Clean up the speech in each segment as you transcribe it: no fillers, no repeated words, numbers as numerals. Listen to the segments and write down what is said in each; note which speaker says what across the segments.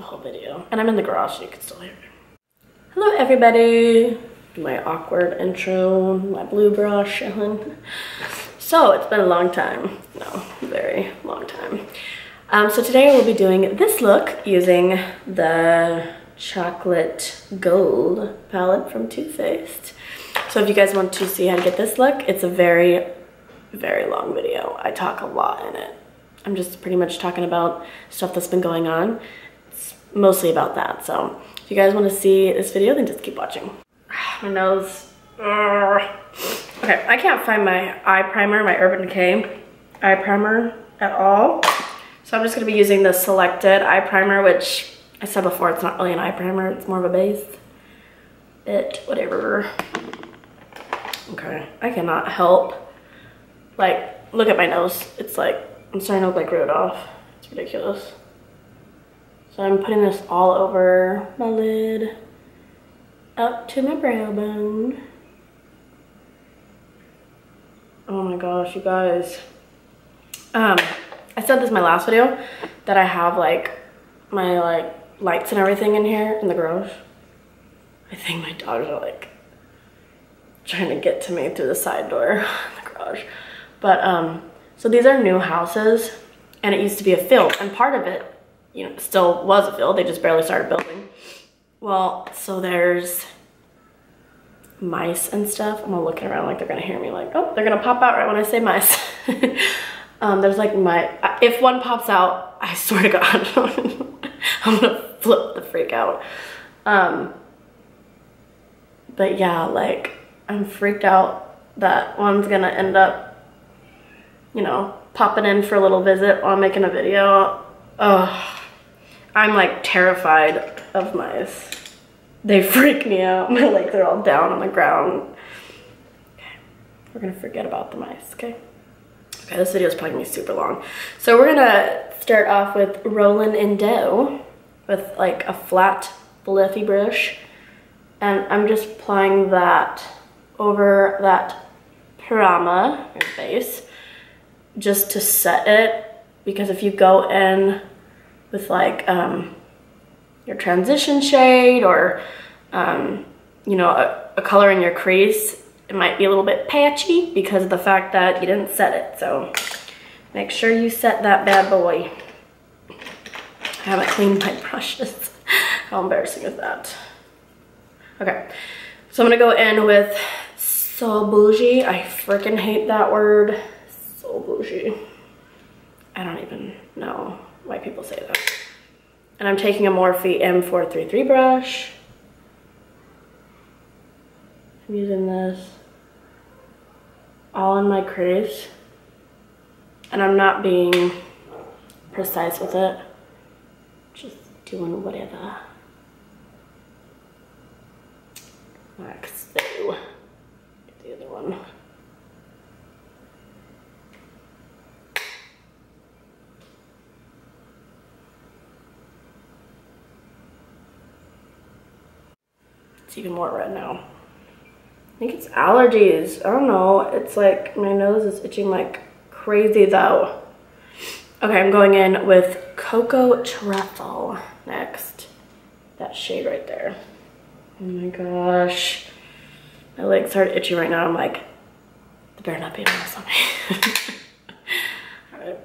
Speaker 1: the whole video. And I'm in the garage, so you can still hear it. Hello, everybody. My awkward intro, my blue brush. So it's been a long time. No, very long time. So today I will be doing this look using the chocolate gold palette from Too Faced. So if you guys want to see how to get this look, it's a very, very long video. I talk a lot in it. I'm just pretty much talking about stuff that's been going on. It's mostly about that. So if you guys want to see this video, then just keep watching. My nose. Okay, I can't find my eye primer, my Urban Decay eye primer at all. So I'm just gonna be using the Selected eye primer, which I said before, it's not really an eye primer, it's more of a base. Whatever. Okay, I cannot help. Like, look at my nose. It's like, I'm starting to look like Rudolph. It's ridiculous. So I'm putting this all over my lid, up to my brow bone. Oh my gosh, you guys. I said this in my last video that I have like my lights and everything in here in the garage. I think my dogs are like trying to get to me through the side door in the garage. But so these are new houses, and it used to be a field, and part of it, you know, still was a field. They just barely started building. Well, so there's mice and stuff. I'm all looking around like they're gonna hear me, like, oh, they're gonna pop out right when I say mice. There's like if one pops out, I swear to God, I'm gonna flip the freak out. But yeah, like, I'm freaked out that one's gonna end up, you know, popping in for a little visit while I'm making a video. Ugh. I'm like terrified of mice. They freak me out. My legs are all down on the ground. Okay, we're gonna forget about the mice, okay? Okay, this video is probably gonna be super long. So we're gonna start off with rolling in dough with like a flat, fluffy brush. And I'm just applying that over that Pirama base just to set it, because if you go in with like your transition shade or you know, a color in your crease, it might be a little bit patchy because of the fact that you didn't set it. So make sure you set that bad boy. I haven't cleaned my brushes. How embarrassing is that? Okay, so I'm gonna go in with So Bougie. I freaking hate that word. So bougie. I don't even know why people say that. And I'm taking a Morphe M433 brush. I'm using this all in my crease. And I'm not being precise with it. Just doing whatever. Like so. Get the other one. It's even more red now. I think it's allergies. I don't know. It's like my nose is itching like crazy though. Okay, I'm going in with Cocoa Truffle next. That shade right there. Oh my gosh. My legs start itching right now. I'm like, there better not be a mouse on me. Alright.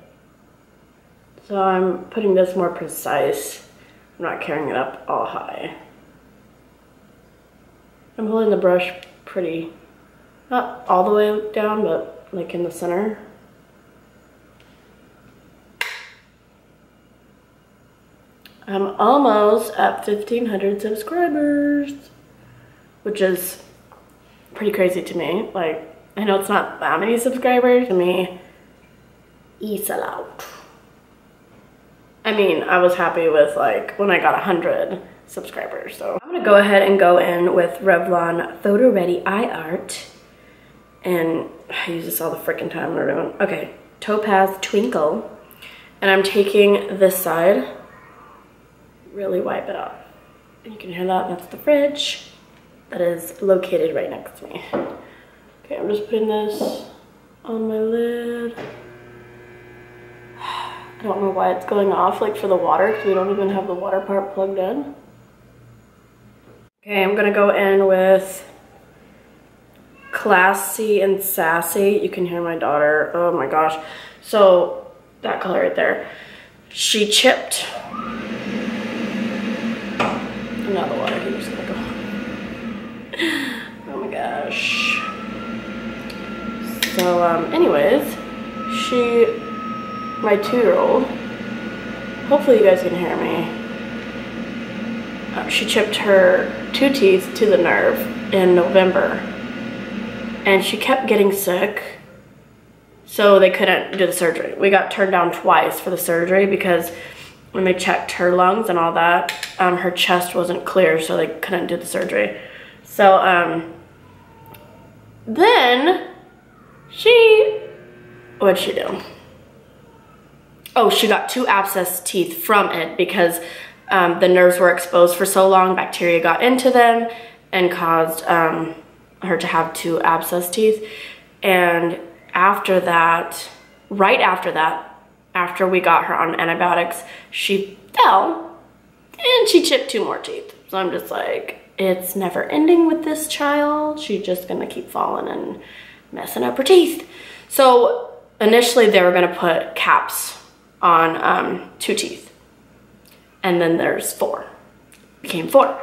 Speaker 1: So I'm putting this more precise. I'm not carrying it up all high. I'm holding the brush pretty, not all the way down, but like in the center. I'm almost at 1,500 subscribers, which is pretty crazy to me. Like, I know it's not that many subscribers. To me, it's a lot. I mean, I was happy with like when I got 100 subscribers. So I'm gonna go ahead and go in with Revlon Photo Ready Eye Art. And I use this all the freaking time. Okay, Topaz Twinkle. And I'm taking this side, really wipe it off. And you can hear that, that's the fridge that is located right next to me. Okay, I'm just putting this on my lid. I don't know why it's going off, like for the water, because we don't even have the water part plugged in. Okay, I'm gonna go in with Classy and Sassy. You can hear my daughter. Oh my gosh. So that color right there. She chipped. Now the water heater's gonna go. Oh my gosh. So anyways, my 2-year-old, hopefully you guys can hear me. She chipped her 2 teeth to the nerve in November. And she kept getting sick, so they couldn't do the surgery. We got turned down twice for the surgery because when they checked her lungs and all that, her chest wasn't clear, so they couldn't do the surgery. So then what'd she do? Oh, she got 2 abscess teeth from it because the nerves were exposed for so long, bacteria got into them and caused her to have 2 abscess teeth. And after that, right after that, after we got her on antibiotics, she fell and she chipped 2 more teeth. So I'm just like, it's never ending with this child. She's just gonna keep falling and messing up her teeth. So initially they were gonna put caps on 2 teeth, and then there's 4, became 4.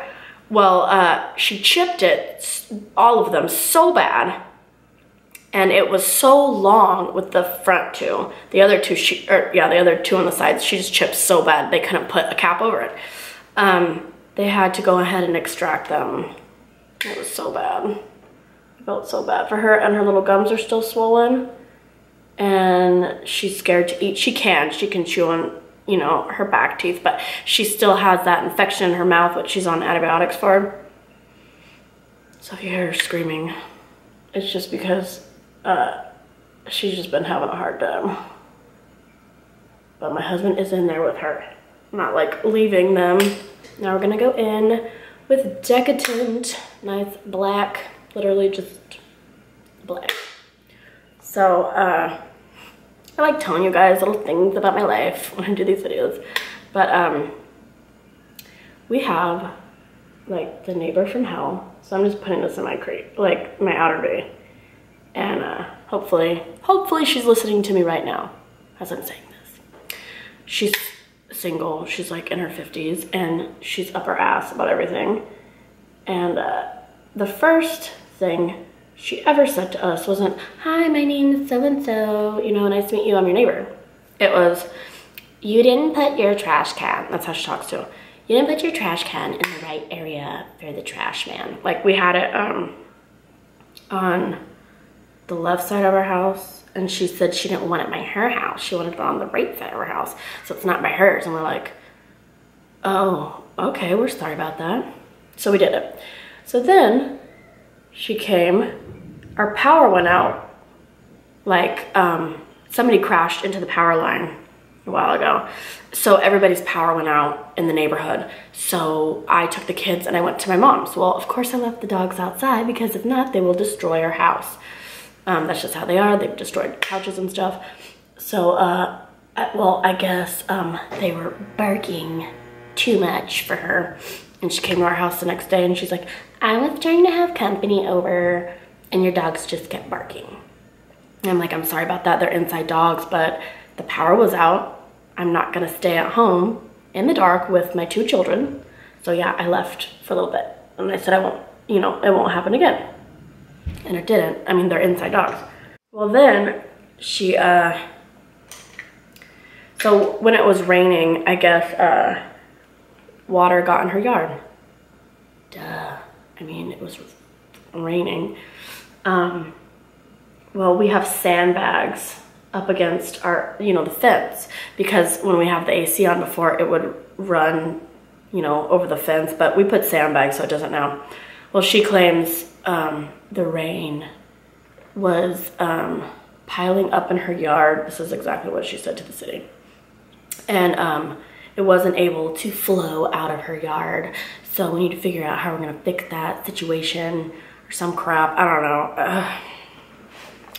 Speaker 1: Well, she chipped it, all of them, so bad, and it was so long with the front 2. The other 2, the other 2 on the sides, she just chipped so bad they couldn't put a cap over it. They had to go ahead and extract them. It was so bad. I felt so bad for her, and her little gums are still swollen, and she's scared to eat. She can chew on, you know, her back teeth, but she still has that infection in her mouth, which she's on antibiotics for. So if you hear her screaming, it's just because she's just been having a hard time. But my husband is in there with her, not like leaving them. Now we're gonna go in with Decadent, nice black, literally just black. So I like telling you guys little things about my life when I do these videos. But we have like the neighbor from hell. So I'm just putting this in my crate, like my outer bay. And hopefully she's listening to me right now as I'm saying this. She's single, she's like in her 50s, and she's up her ass about everything. And the first thing she ever said to us wasn't, "Hi, my name is so-and-so, you know, nice to meet you, I'm your neighbor." It was, "You didn't put your trash can," that's how she talks to. "You didn't put your trash can in the right area for the trash man." Like, we had it on the left side of our house, and she said she didn't want it by her house. She wanted it on the right side of her house, so it's not by hers. And we're like, oh, okay, we're sorry about that. So we did it. So then she came, our power went out. Like, somebody crashed into the power line a while ago. So everybody's power went out in the neighborhood. So I took the kids and I went to my mom's. Well, of course I left the dogs outside, because if not, they will destroy our house. That's just how they are. They've destroyed couches and stuff. So, well, I guess they were barking too much for her. And she came to our house the next day and she's like, "I was trying to have company over and your dogs just kept barking." And I'm like, "I'm sorry about that. They're inside dogs, but the power was out. I'm not gonna stay at home in the dark with my 2 children. So yeah, I left for a little bit. And I said, I won't, you know, it won't happen again. And it didn't. I mean, they're inside dogs. Well, then she, so when it was raining, I guess, water got in her yard. Duh. I mean, it was raining. Well, we have sandbags up against our, you know, the fence, because when we have the AC on before, it would run, you know, over the fence, but we put sandbags so it doesn't now. Well, she claims the rain was piling up in her yard. This is exactly what she said to the city. And it wasn't able to flow out of her yard. So we need to figure out how we're gonna fix that situation or some crap. I don't know.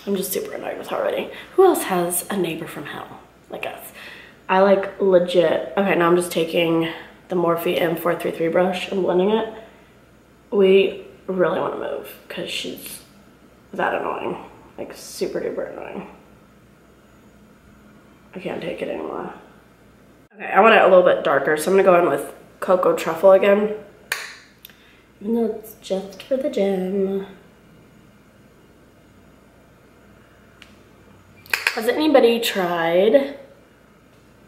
Speaker 1: I'm just super annoyed with her already. Who else has a neighbor from hell like us? I like legit, okay, now I'm just taking the Morphe M433 brush and blending it. We really want to move because she's that annoying, like super duper annoying. I can't take it anymore. Okay, I want it a little bit darker, so I'm gonna go in with Cocoa Truffle again. Even though it's just for the gym. Has anybody tried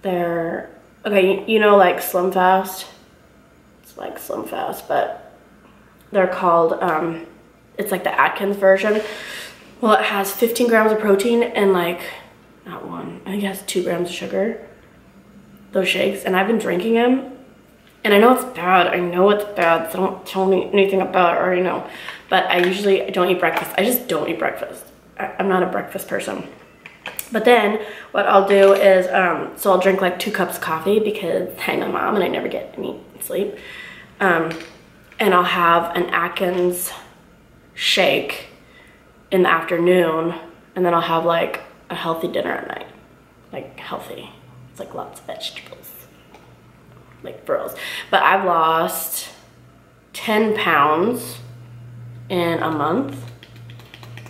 Speaker 1: their, okay, you know, like Slim Fast? It's like Slim Fast, but they're called, it's like the Atkins version. Well, it has 15 grams of protein and like, not one, I think it has 2 grams of sugar. Those shakes, and I've been drinking them. And I know it's bad, I know it's bad, so don't tell me anything about it, I already know. But I usually don't eat breakfast. I just don't eat breakfast. I'm not a breakfast person. But then what I'll do is, so I'll drink like 2 cups of coffee because I'm a mom and I never get any sleep. And I'll have an Atkins shake in the afternoon, and then I'll have like a healthy dinner at night. Like healthy. It's like lots of vegetables. Like for reals. But I've lost 10 pounds in a month.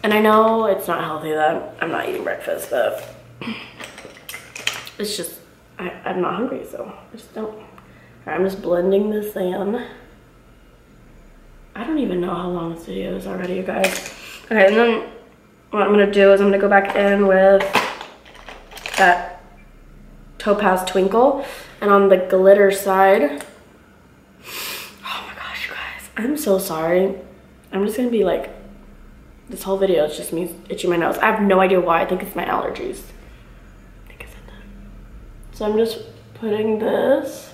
Speaker 1: And I know it's not healthy that I'm not eating breakfast, but it's just, I'm not hungry, so I just don't. All right, I'm just blending this in. I don't even know how long this video is already, you guys. Okay, and then what I'm gonna do is I'm gonna go back in with that Topaz Twinkle, and on the glitter side, oh my gosh, you guys, I'm so sorry. I'm just gonna be like, this whole video is just me itching my nose. I have no idea why. I think it's my allergies. I think I said that. So I'm just putting this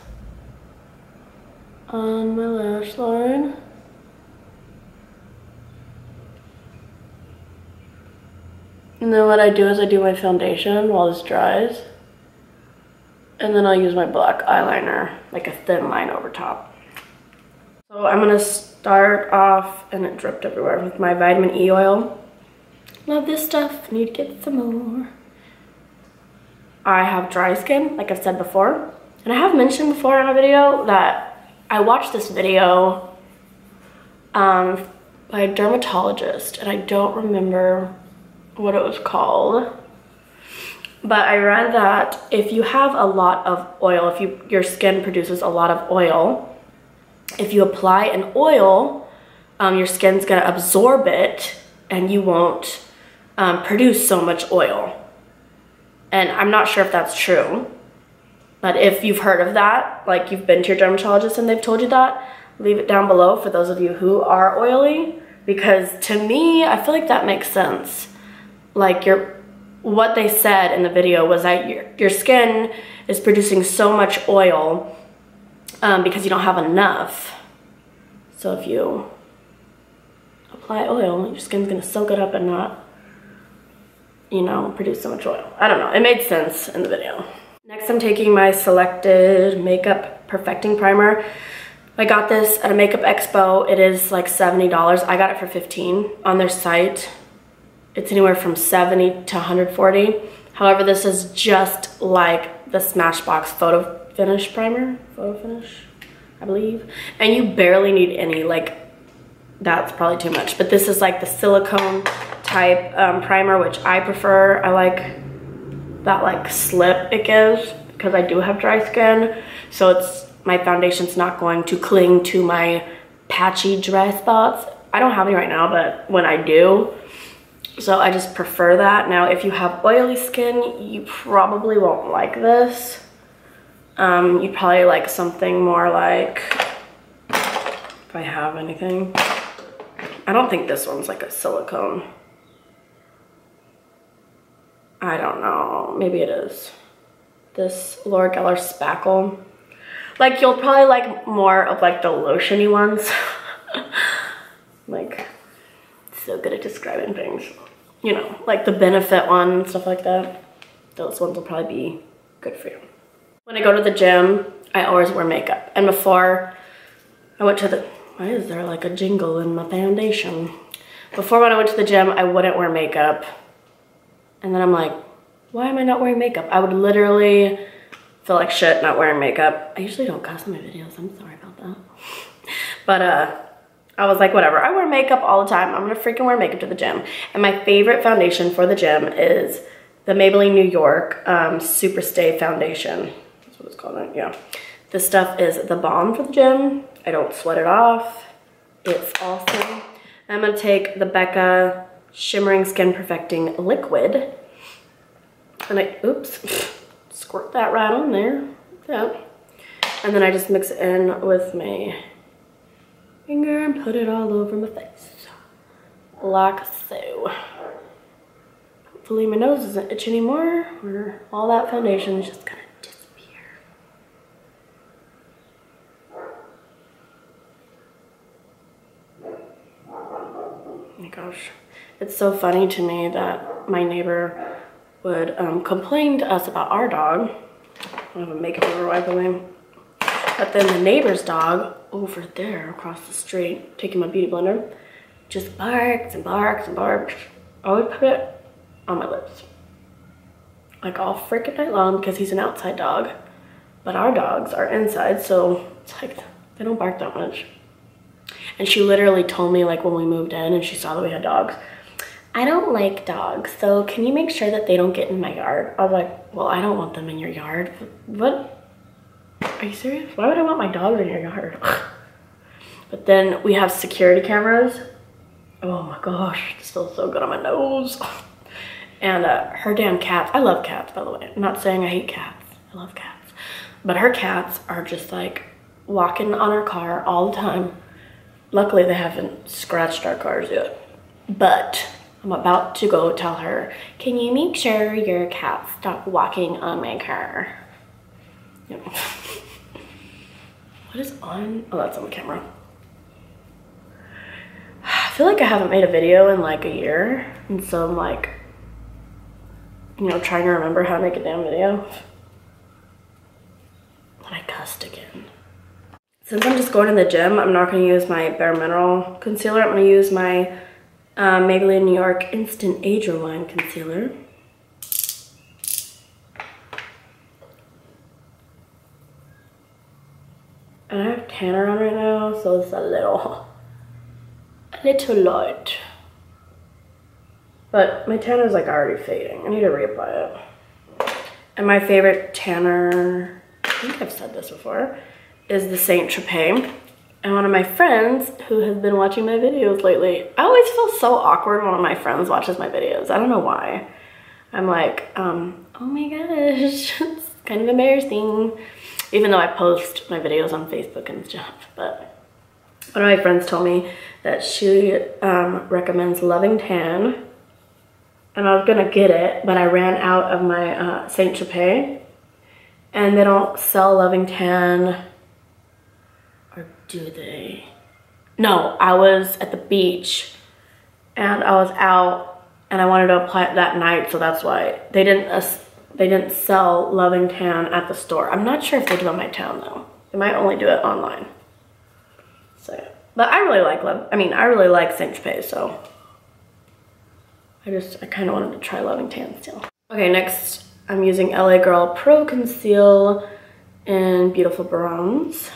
Speaker 1: on my lash line. And then what I do is I do my foundation while this dries. And then I'll use my black eyeliner, like a thin line over top. So I'm gonna start off, and it dripped everywhere, with my vitamin E oil. Love this stuff, need to get some more. I have dry skin, like I've said before. And I have mentioned before in a video that I watched this video by a dermatologist, and I don't remember what it was called. But I read that if you have a lot of oil, if your skin produces a lot of oil, if you apply an oil, your skin's gonna absorb it and you won't produce so much oil. And I'm not sure if that's true, but if you've heard of that, like you've been to your dermatologist and they've told you that, leave it down below for those of you who are oily, because to me, I feel like that makes sense. Like what they said in the video was that your skin is producing so much oil because you don't have enough. So if you apply oil, your skin's gonna soak it up and not, you know, produce so much oil. I don't know, it made sense in the video. Next, I'm taking my Selected Makeup Perfecting Primer. I got this at a makeup expo. It is like $70. I got it for $15 on their site. It's anywhere from $70 to $140. However, this is just like the Smashbox Photo Finish Primer. Photo Finish, I believe. And you barely need any, like, that's probably too much. But this is like the silicone type primer, which I prefer. I like that like slip it gives because I do have dry skin. So my foundation's not going to cling to my patchy dry spots. I don't have any right now, but when I do, so I just prefer that. Now, if you have oily skin, you probably won't like this. You'd probably like something more like, if I have anything. I don't think this one's like a silicone. I don't know, maybe it is. This Laura Geller Spackle. Like, you'll probably like more of like the lotiony ones. Like, so good at describing things. You know, like the Benefit one and stuff like that. Those ones will probably be good for you. When I go to the gym, I always wear makeup. And before I went to the, why is there like a jingle in my foundation? Before, when I went to the gym, I wouldn't wear makeup. And then I'm like, why am I not wearing makeup? I would literally feel like shit not wearing makeup. I usually don't cuss in my videos. I'm sorry about that. But I was like, whatever. I wear makeup all the time. I'm gonna freaking wear makeup to the gym. And my favorite foundation for the gym is the Maybelline New York Super Stay Foundation. That's what it's called, yeah. This stuff is the bomb for the gym. I don't sweat it off. It's awesome. I'm gonna take the Becca Shimmering Skin Perfecting Liquid. And I, oops, squirt that right on there. Yeah. And then I just mix it in with my finger and put it all over my face. Like so. Hopefully my nose doesn't itch anymore, or all that foundation is just gonna disappear. Oh my gosh. It's so funny to me that my neighbor would complain to us about our dog. I have a makeup over wipe away. But then the neighbor's dog over there across the street, taking my beauty blender, just barks and barks and barks. I would put it on my lips. Like all freaking night long because he's an outside dog. But our dogs are inside, so it's like they don't bark that much. And she literally told me, like when we moved in and she saw that we had dogs, I don't like dogs, so can you make sure that they don't get in my yard? I was like, well, I don't want them in your yard. What? Are you serious? Why would I want my dogs in your yard? But then we have security cameras. Oh my gosh, this feels so good on my nose. And her damn cats, I love cats, by the way. I'm not saying I hate cats, I love cats. But her cats are just like walking on our car all the time. Luckily they haven't scratched our cars yet. But I'm about to go tell her, can you make sure your cat stop walking on my car? You know. What is on? Oh, that's on the camera. I feel like I haven't made a video in like a year. And so I'm like, you know, trying to remember how to make a damn video. And I cussed again. Since I'm just going to the gym, I'm not gonna use my Bare Mineral concealer. I'm gonna use my Maybelline New York Instant Age Rewind Concealer. And I have tanner on right now, so it's a little light. But my tanner is like already fading. I need to reapply it. And my favorite tanner, I think I've said this before, is the Saint Tropez. And one of my friends who has been watching my videos lately, I always feel so awkward when one of my friends watches my videos. I don't know why. I'm like, oh my gosh, it's kind of embarrassing. Even though I post my videos on Facebook and stuff. But one of my friends told me that she recommends Loving Tan. And I was gonna get it, but I ran out of my Saint Tropez. And they don't sell Loving Tan. Or do they? No, I was at the beach and I was out and I wanted to apply it that night, so that's why they didn't sell Loving Tan at the store. I'm not sure if they do in my town though. They might only do it online. So, but I really like I really like Saint Tropez, so I kind of wanted to try Loving Tan still. Okay, next I'm using LA Girl Pro Conceal in Beautiful Bronze.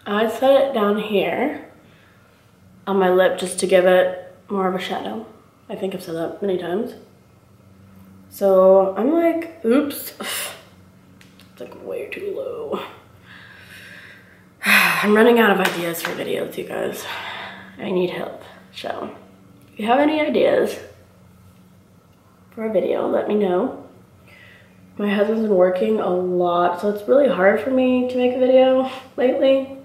Speaker 1: I set it down here on my lip just to give it more of a shadow. I think I've said that many times. So I'm like, oops, it's like way too low. I'm running out of ideas for videos, you guys. I need help. So if you have any ideas for a video, let me know. My husband's been working a lot, so it's really hard for me to make a video lately.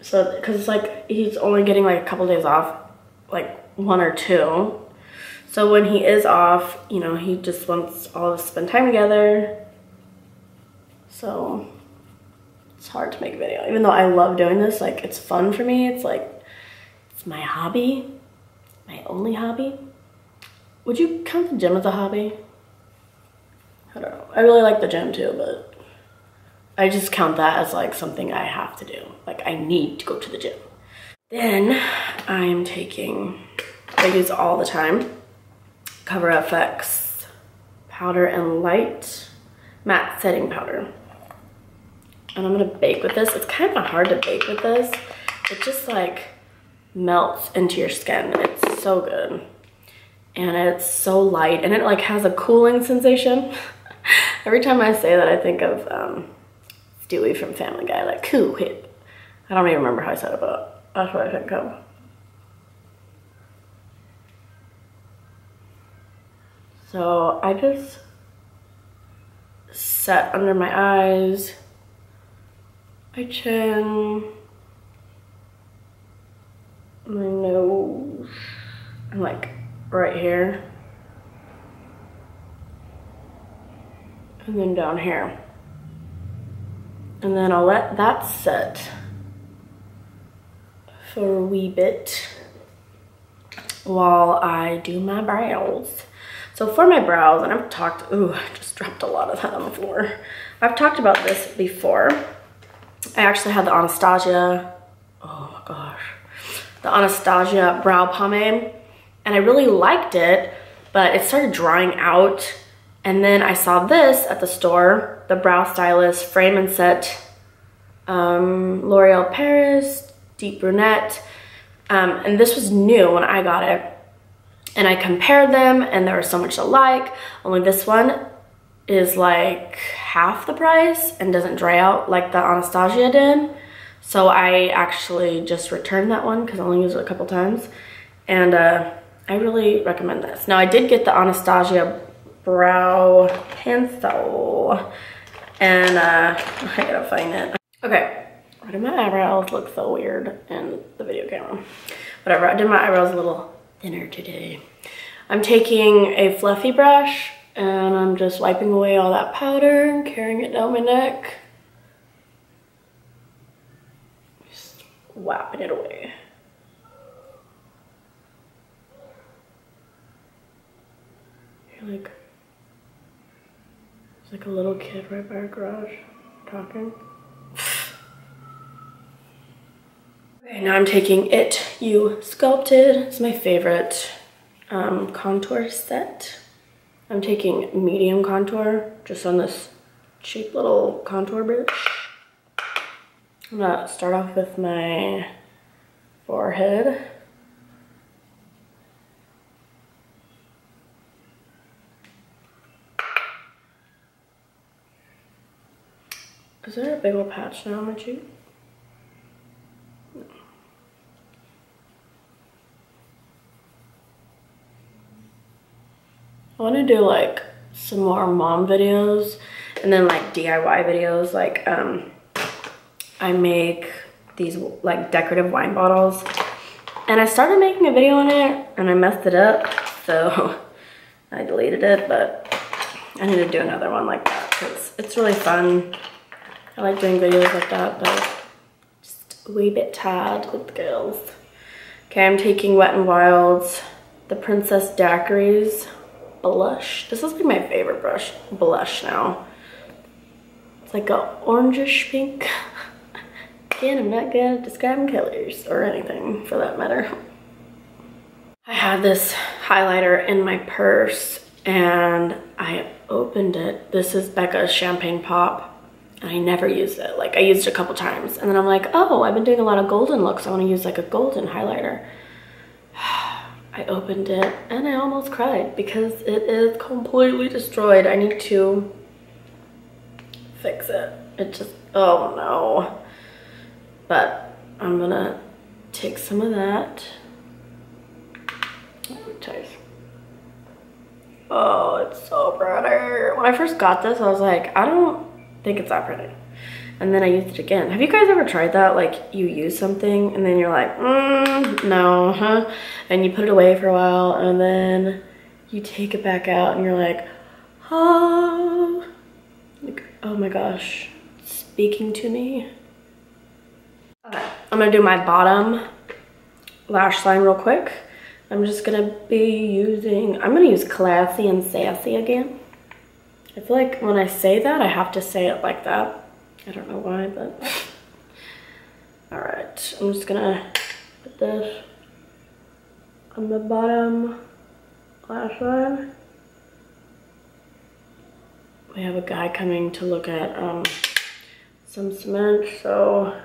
Speaker 1: So, because it's like he's only getting like a couple days off, like 1 or 2. So when he is off, you know, he just wants all of us to spend time together. So it's hard to make a video. Even though I love doing this, like it's fun for me. It's like, it's my hobby, my only hobby. Would you count the gym as a hobby? I don't know. I really like the gym too, but I just count that as like something I have to do. Like I need to go to the gym. Then I'm taking, I use all the time, Cover FX powder and light matte setting powder. And I'm gonna bake with this. It's kind of hard to bake with this. It just like melts into your skin. It's so good. And it's so light and it like has a cooling sensation. Every time I say that, I think of Stewie from Family Guy, like cool hit. I don't even remember how I said it, but that's what I think of. So I just set under my eyes, my chin, my nose, and like right here. And then down here. And then I'll let that set for a wee bit while I do my brows. So for my brows, and I've talked, ooh, I just dropped a lot of that on the floor. I've talked about this before. I actually had the Anastasia, oh my gosh, the Anastasia brow pomade, and I really liked it, but it started drying out. And then I saw this at the store, the Brow Stylist Frame and Set L'Oreal Paris Deep Brunette. And this was new when I got it. And I compared them and there was so much alike. Only this one is like half the price and doesn't dry out like the Anastasia did. So I actually just returned that one because I only used it a couple times. And I really recommend this. Now I did get the Anastasia brow pencil and I gotta find it. Okay, why do my eyebrows look so weird in the video camera? Whatever, I did my eyebrows a little thinner today. I'm taking a fluffy brush and I'm just wiping away all that powder and carrying it down my neck. Just whapping it away. You're like, it's like a little kid right by our garage talking. Okay, now I'm taking It You Sculpted. It's my favorite contour set. I'm taking medium contour just on this cheap little contour brush. I'm gonna start off with my forehead. Is there a big old patch now on my cheek? No. I want to do like some more mom videos and then like DIY videos. Like I make these like decorative wine bottles and I started making a video on it and I messed it up, so I deleted it, but I need to do another one like that because it's really fun. I like doing videos like that, but just a wee bit tired with the girls. Okay, I'm taking Wet n Wild's the Princess Daiquiris blush. This is like my favorite blush now. It's like a orangish pink. Again, I'm not good at describing colors or anything for that matter. I had this highlighter in my purse and I opened it. This is Becca's Champagne Pop. And I never used it. Like I used it a couple times and then I'm like, oh, I've been doing a lot of golden looks. I want to use like a golden highlighter. I opened it and I almost cried because it is completely destroyed. I need to fix it. It just, oh no. But I'm gonna take some of that. Oh, it's so pretty. When I first got this, I was like, I don't think it's that pretty. And then I used it again. Have you guys ever tried that? Like you use something and then you're like, no, huh? And you put it away for a while and then you take it back out and you're like, oh, like, oh my gosh, it's speaking to me. Okay, I'm gonna do my bottom lash line real quick. I'm just gonna be using, I'm gonna use Classy and Sassy again. I feel like when I say that, I have to say it like that. I don't know why, but. All right, I'm just gonna Put this on the bottom lash line. We have a guy coming to look at some cement, so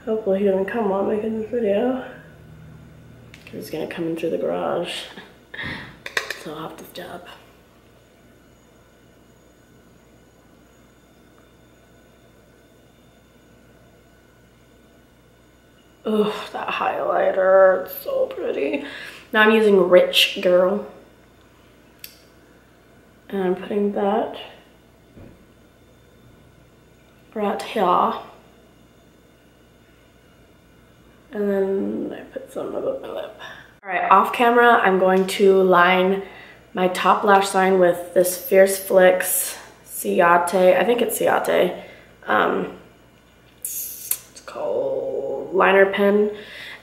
Speaker 1: hopefully he doesn't come while I'm making this video. Because he's gonna come in through the garage. So I'll have to stop. Ugh, that highlighter, it's so pretty. Now I'm using Rich Girl. And I'm putting that right here. And then I put some above my lip. All right, off camera, I'm going to line my top lash line with this Fierce Flicks Ciate. I think it's Ciate. It's called liner pen.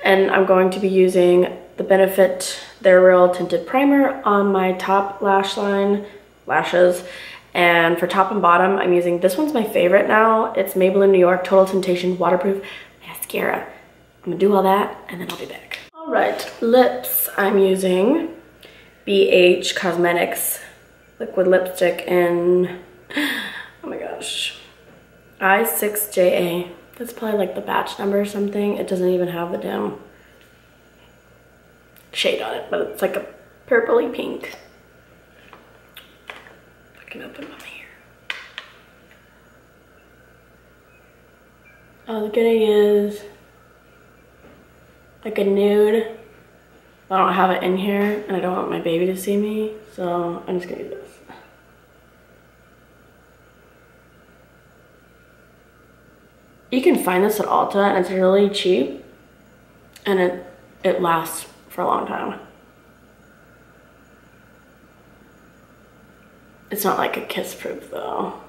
Speaker 1: And I'm going to be using the Benefit They're Real Tinted Primer on my top lash line, lashes. And for top and bottom, I'm using, this one's my favorite now. It's Maybelline New York Total Temptation Waterproof Mascara. I'm gonna do all that and then I'll be back. All right, lips. I'm using BH Cosmetics liquid lipstick in, oh my gosh, I6JA. That's probably like the batch number or something. It doesn't even have the damn shade on it, but it's like a purpley pink. I can open my hair. Oh, the beginning is like a nude. I don't have it in here and I don't want my baby to see me, so I'm just gonna use this. You can find this at Ulta and it's really cheap and it lasts for a long time. It's not like a kiss proof though.